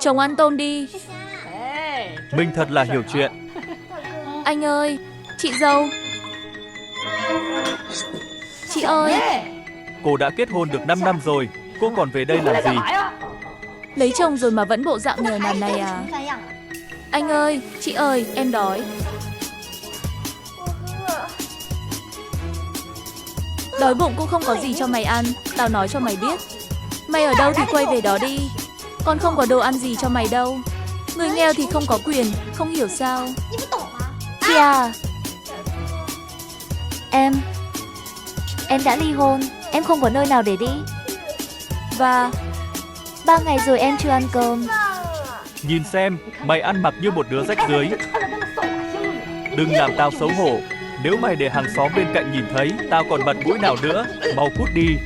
Chồng ăn tôm đi. Mình thật là hiểu chuyện. Anh ơi, chị dâu. Chị ơi, Cô đã kết hôn được 5 năm rồi, cô còn về đây làm gì? lấy chồng rồi mà vẫn bộ dạng nghèo nàn này à? Anh ơi, chị ơi, em đói. Đói bụng cũng không có gì cho mày ăn. Tao nói cho mày biết. Mày ở đâu thì quay về đó đi. Con không có đồ ăn gì cho mày đâu. Người nghèo thì không có quyền. Không hiểu sao. Chị à, em đã ly hôn. Em không có nơi nào để đi. Và 3 ngày rồi em chưa ăn cơm. Nhìn xem, mày ăn mặc như một đứa rách rưới. Đừng làm tao xấu hổ. Nếu mày để hàng xóm bên cạnh nhìn thấy, tao còn mặt mũi nào nữa. Mau cút đi.